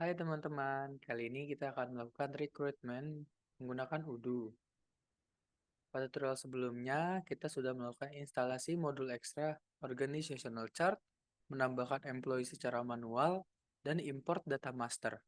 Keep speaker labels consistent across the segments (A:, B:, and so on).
A: Hai teman-teman, kali ini kita akan melakukan rekrutmen menggunakan Odoo. Pada tutorial sebelumnya, kita sudah melakukan instalasi modul ekstra Organizational Chart, menambahkan employee secara manual, dan import data master.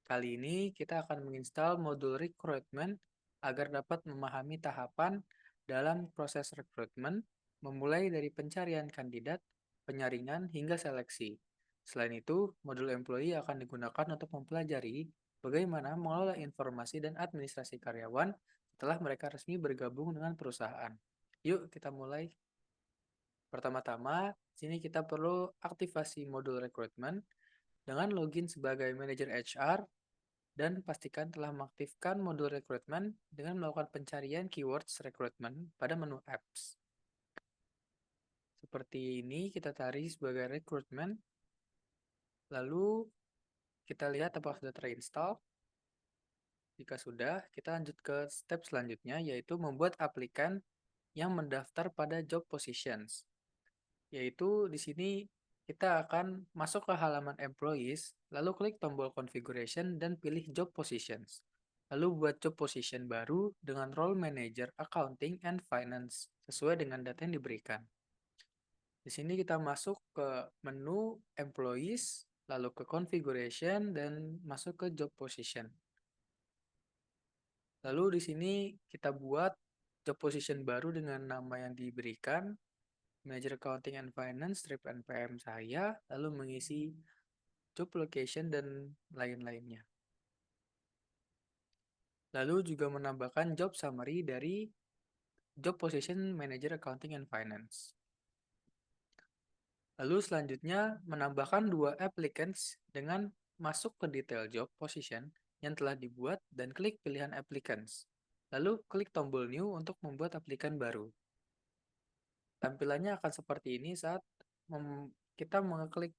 A: Kali ini kita akan menginstal modul rekrutmen agar dapat memahami tahapan dalam proses rekrutmen, memulai dari pencarian kandidat, penyaringan, hingga seleksi. Selain itu, modul employee akan digunakan untuk mempelajari bagaimana mengelola informasi dan administrasi karyawan setelah mereka resmi bergabung dengan perusahaan. Yuk, kita mulai. Pertama-tama, sini kita perlu aktivasi modul rekrutmen dengan login sebagai manajer HR dan pastikan telah mengaktifkan modul rekrutmen dengan melakukan pencarian keywords rekrutmen pada menu apps. Seperti ini kita tarik sebagai rekrutmen, lalu kita lihat apakah sudah terinstall. Jika sudah, kita lanjut ke step selanjutnya, yaitu membuat aplikan yang mendaftar pada job positions. Yaitu di sini kita akan masuk ke halaman employees, lalu klik tombol configuration dan pilih job positions. Lalu buat job position baru dengan role manager accounting and finance sesuai dengan data yang diberikan. Di sini kita masuk ke menu employees, lalu ke configuration dan masuk ke job position. Lalu di sini kita buat job position baru dengan nama yang diberikan, Manager Accounting and Finance, strip NPM saya, lalu mengisi job location dan lain-lainnya. Lalu juga menambahkan job summary dari job position Manager Accounting and Finance. Lalu selanjutnya menambahkan 2 applicants dengan masuk ke detail job position yang telah dibuat dan klik pilihan applicants. Lalu klik tombol new untuk membuat aplikan baru. Tampilannya akan seperti ini saat kita mengeklik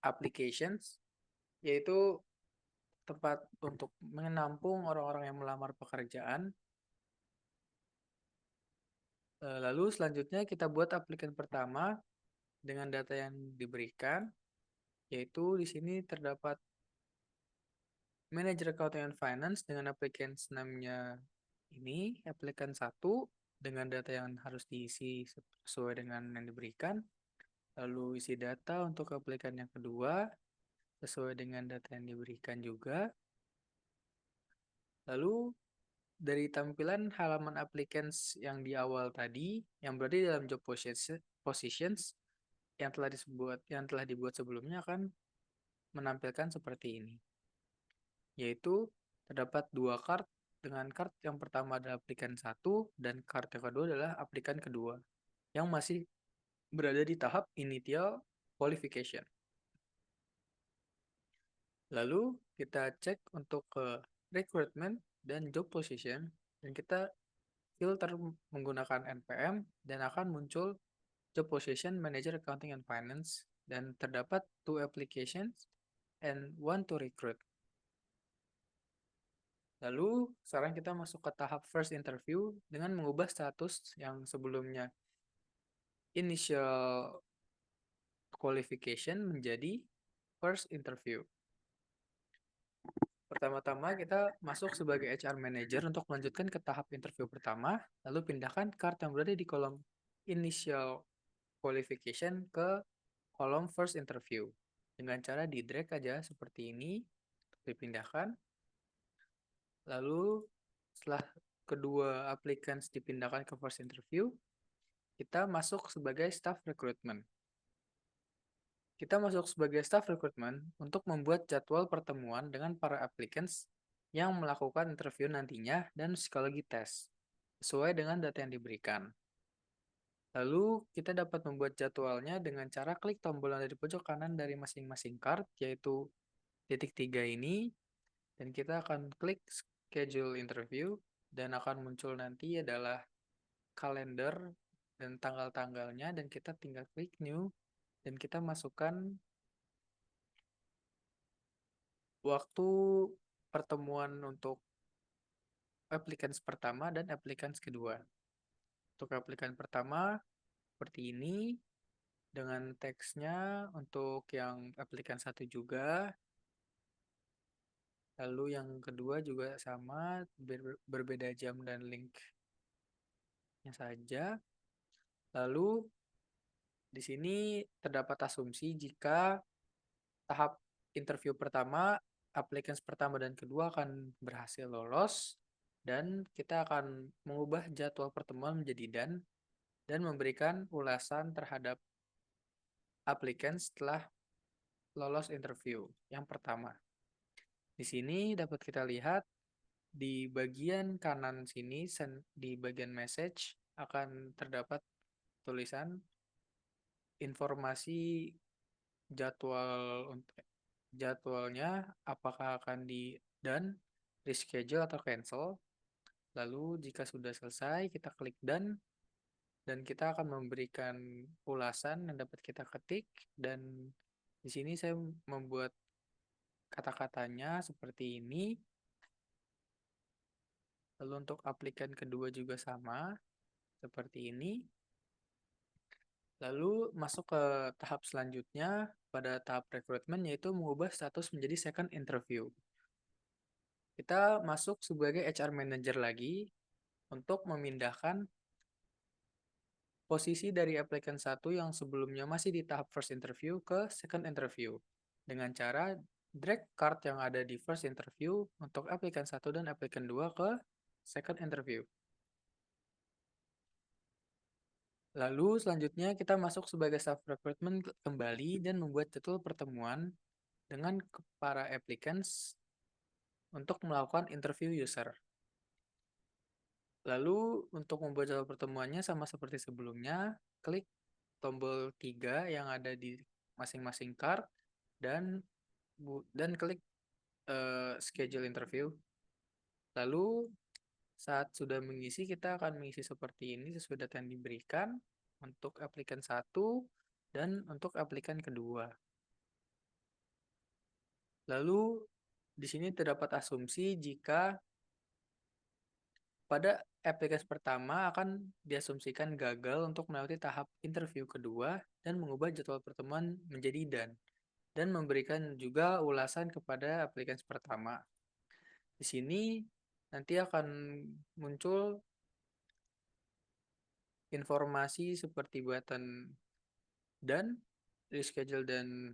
A: applications, yaitu tempat untuk menampung orang-orang yang melamar pekerjaan. Lalu selanjutnya kita buat aplikan pertama dengan data yang diberikan, yaitu di sini terdapat Manager Accounting and Finance dengan applicants namanya ini, aplikan 1 dengan data yang harus diisi sesuai dengan yang diberikan. Lalu isi data untuk aplikan yang kedua sesuai dengan data yang diberikan juga. Lalu dari tampilan halaman applicants yang di awal tadi, yang berada dalam job positions yang telah dibuat sebelumnya akan menampilkan seperti ini. Yaitu terdapat 2 card dengan card yang pertama adalah aplikan 1 dan card yang kedua adalah aplikan kedua yang masih berada di tahap initial qualification. Lalu kita cek untuk ke recruitment dan job position dan kita filter menggunakan NPM dan akan muncul job position Manager Accounting and Finance dan terdapat 2 applications and 1 to recruit. Lalu sekarang kita masuk ke tahap first interview dengan mengubah status yang sebelumnya initial qualification menjadi first interview. Pertama-tama kita masuk sebagai HR Manager untuk melanjutkan ke tahap interview pertama, lalu pindahkan card yang berada di kolom initial qualification ke kolom first interview. Dengan cara di drag aja seperti ini, dipindahkan. Lalu setelah kedua applicants dipindahkan ke first interview, kita masuk sebagai staff recruitment. Kita masuk sebagai staff recruitment untuk membuat jadwal pertemuan dengan para applicants yang melakukan interview nantinya dan psikologi tes, sesuai dengan data yang diberikan. Lalu, kita dapat membuat jadwalnya dengan cara klik tombol yang ada di pojok kanan dari masing-masing card, yaitu titik 3 ini, dan kita akan klik schedule interview, dan akan muncul nanti adalah kalender dan tanggal-tanggalnya, dan kita tinggal klik new, dan kita masukkan waktu pertemuan untuk applicants pertama dan applicants kedua. Untuk applicant pertama, seperti ini. dengan teksnya untuk yang aplikan 1 juga, lalu yang kedua juga sama, berbeda jam dan linknya saja. Lalu di sini terdapat asumsi jika tahap interview pertama, applicants pertama dan kedua akan berhasil lolos, dan kita akan mengubah jadwal pertemuan menjadi dan memberikan ulasan terhadap applicants setelah lolos interview yang pertama. Di sini dapat kita lihat di bagian kanan sini, di bagian message akan terdapat tulisan informasi jadwalnya apakah akan done, reschedule atau cancel. Lalu jika sudah selesai, kita klik done dan kita akan memberikan ulasan yang dapat kita ketik, dan di sini saya membuat kata-katanya seperti ini. Lalu untuk aplikan kedua juga sama seperti ini. Lalu masuk ke tahap selanjutnya pada tahap rekrutmen, yaitu mengubah status menjadi second interview. Kita masuk sebagai HR manager lagi untuk memindahkan posisi dari applicant 1 yang sebelumnya masih di tahap first interview ke second interview dengan cara drag card yang ada di first interview untuk applicant 1 dan applicant 2 ke second interview. Lalu selanjutnya kita masuk sebagai staff recruitment kembali dan membuat jadwal pertemuan dengan para applicants untuk melakukan interview user. Lalu untuk membuat jadwal pertemuannya sama seperti sebelumnya, klik tombol 3 yang ada di masing-masing card dan klik schedule interview. Lalu saat sudah mengisi, kita akan mengisi seperti ini sesuai data yang diberikan untuk aplikan 1 dan untuk aplikan kedua. Lalu di sini terdapat asumsi jika pada aplikasi pertama akan diasumsikan gagal untuk melewati tahap interview kedua dan mengubah jadwal pertemuan menjadi dan memberikan juga ulasan kepada aplikasi pertama. Di sini nanti akan muncul informasi seperti button dan reschedule dan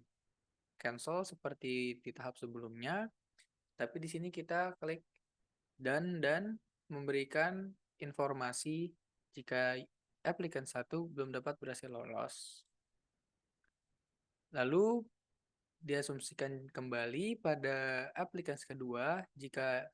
A: cancel seperti di tahap sebelumnya. Tapi di sini kita klik dan memberikan informasi jika applicant 1 belum dapat berhasil lolos. Lalu diasumsikan kembali pada applicant kedua jika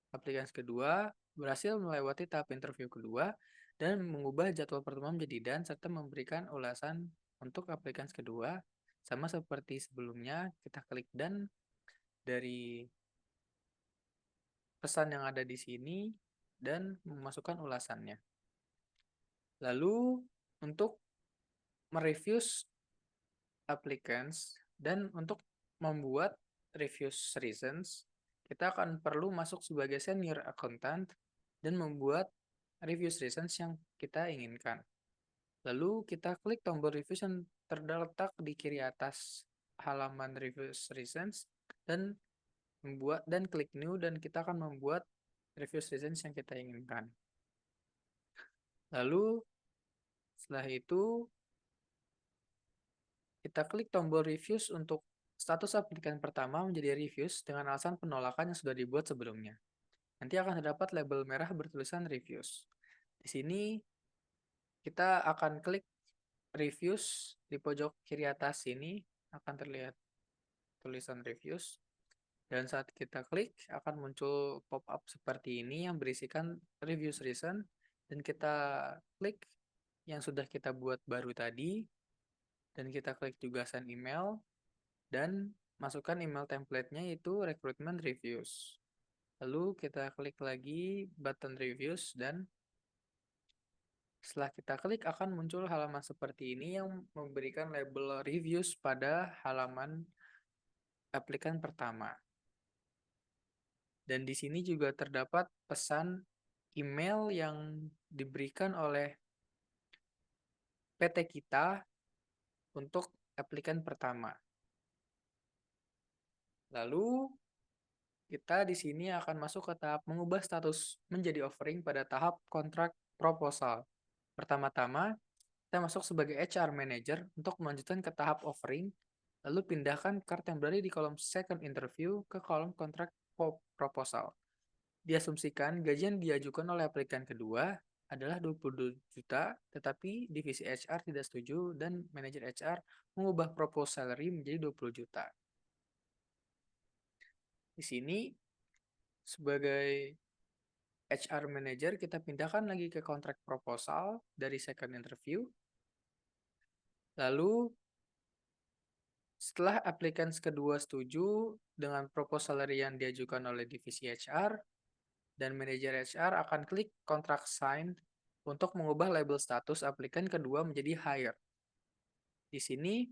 A: applicant kedua berhasil melewati tahap interview kedua dan mengubah jadwal pertemuan menjadi serta memberikan ulasan untuk applicant kedua sama seperti sebelumnya. Kita klik dan dari pesan yang ada di sini dan memasukkan ulasannya. Lalu untuk mereviews applicants dan untuk membuat reviews reasons, kita akan perlu masuk sebagai senior accountant dan membuat reviews reasons yang kita inginkan. Lalu kita klik tombol reviews yang terletak di kiri atas halaman reviews reasons dan klik new, dan kita akan membuat reviews reasons yang kita inginkan. Lalu setelah itu kita klik tombol reviews untuk status aplikan pertama menjadi reviews dengan alasan penolakan yang sudah dibuat sebelumnya. Nanti akan terdapat label merah bertulisan reviews. Di sini kita akan klik reviews di pojok kiri atas sini akan terlihat tulisan reviews. Dan saat kita klik akan muncul pop-up seperti ini yang berisikan reviews reason, dan kita klik yang sudah kita buat baru tadi dan kita klik juga send email dan masukkan email template-nya yaitu recruitment reviews. Lalu kita klik lagi button reviews dan setelah kita klik akan muncul halaman seperti ini yang memberikan label reviews pada halaman aplikan pertama. Dan di sini juga terdapat pesan email yang diberikan oleh PT kita untuk aplikan pertama. Lalu kita di sini akan masuk ke tahap mengubah status menjadi offering pada tahap kontrak proposal. Pertama-tama, kita masuk sebagai HR Manager untuk melanjutkan ke tahap offering, lalu pindahkan card yang berada di kolom second interview ke kolom kontrak proposal. Diasumsikan gaji yang diajukan oleh aplikan kedua adalah 22 juta, tetapi divisi HR tidak setuju dan manajer HR mengubah proposal salary menjadi 20 juta. Di sini, sebagai HR Manager, kita pindahkan lagi ke kontrak proposal dari second interview. Lalu, setelah aplikan kedua setuju dengan proposal yang diajukan oleh divisi HR, dan manajer HR akan klik kontrak sign untuk mengubah label status aplikan kedua menjadi hire. Di sini,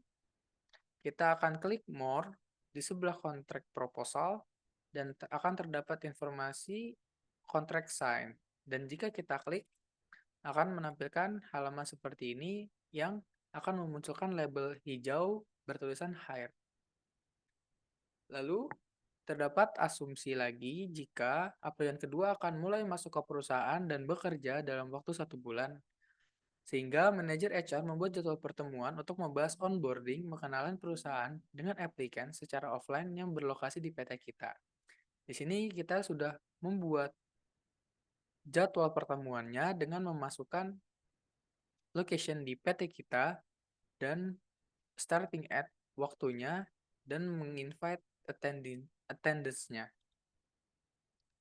A: kita akan klik more di sebelah kontrak proposal dan akan terdapat informasi kontrak sign. Dan jika kita klik, akan menampilkan halaman seperti ini yang akan memunculkan label hijau bertulisan hire. Lalu, terdapat asumsi lagi jika aplikan kedua akan mulai masuk ke perusahaan dan bekerja dalam waktu 1 bulan. Sehingga manajer HR membuat jadwal pertemuan untuk membahas onboarding mengenalkan perusahaan dengan aplikan secara offline yang berlokasi di PT kita. Di sini kita sudah membuat jadwal pertemuannya dengan memasukkan location di PT kita dan starting at waktunya dan menginvite attendance-nya.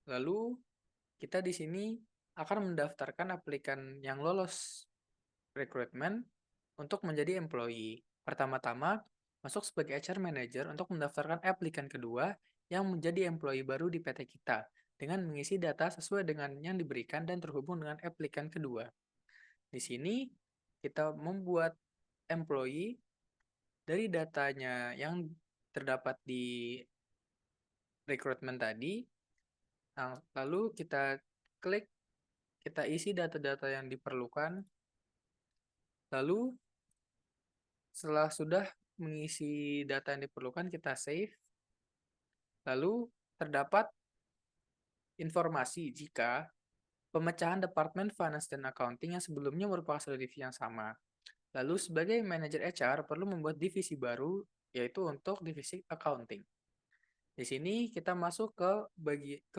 A: Lalu kita di sini akan mendaftarkan aplikan yang lolos rekrutmen untuk menjadi employee. Pertama-tama, masuk sebagai HR Manager untuk mendaftarkan aplikan kedua yang menjadi employee baru di PT kita dengan mengisi data sesuai dengan yang diberikan dan terhubung dengan aplikan kedua. Di sini, kita membuat employee dari datanya yang terdapat di rekrutmen tadi. Nah, lalu kita klik, kita isi data-data yang diperlukan. Lalu, setelah sudah mengisi data yang diperlukan, kita save. Lalu, terdapat informasi jika pemecahan Departemen Finance dan Accounting yang sebelumnya merupakan satu divisi yang sama. Lalu, sebagai manajer HR perlu membuat divisi baru, yaitu untuk divisi accounting. Di sini kita masuk ke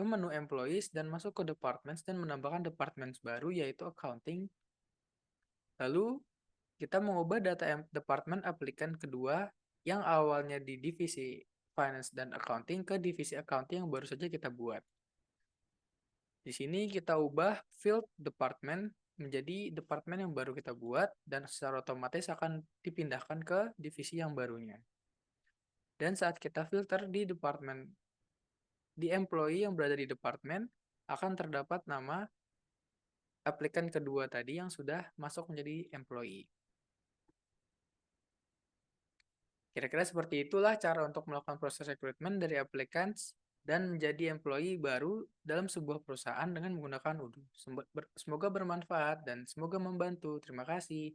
A: menu employees dan masuk ke departments dan menambahkan departments baru, yaitu accounting. Lalu, kita mengubah data departemen aplikan kedua yang awalnya di divisi finance dan accounting ke divisi accounting yang baru saja kita buat. Di sini kita ubah field department menjadi departemen yang baru kita buat dan secara otomatis akan dipindahkan ke divisi yang barunya. Dan saat kita filter di departemen, di employee yang berada di departemen, akan terdapat nama aplikan kedua tadi yang sudah masuk menjadi employee. Kira-kira seperti itulah cara untuk melakukan proses rekrutmen dari applicants dan menjadi employee baru dalam sebuah perusahaan dengan menggunakan Odoo. Semoga bermanfaat dan semoga membantu. Terima kasih.